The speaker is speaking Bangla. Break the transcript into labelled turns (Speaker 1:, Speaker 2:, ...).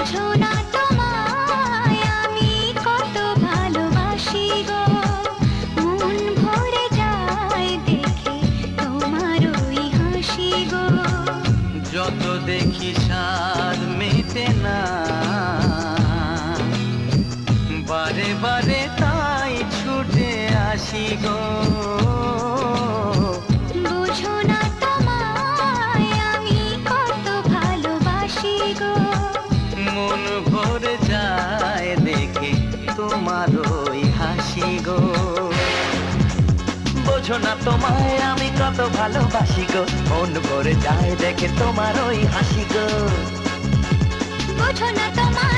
Speaker 1: বোঝো না তোমায় আমি কত ভালোবাসি গো, মন ভরে যায় দেখে তোমার ওই হাসি গো।
Speaker 2: যত দেখি স্বাদ মেটে না, বারে বারে তাই ছুটে আসি গো।
Speaker 1: বোঝো না তোমায় আমি কত ভালোবাসি গো,
Speaker 2: মন ভরে যায় দেখে তোমার ওই হাসি গো। বোঝো না তোমায় আমি কত ভালোবাসি গো, মন ভরে যায় দেখে তোমার ওই হাসি গো।
Speaker 1: বোঝো না তোমায়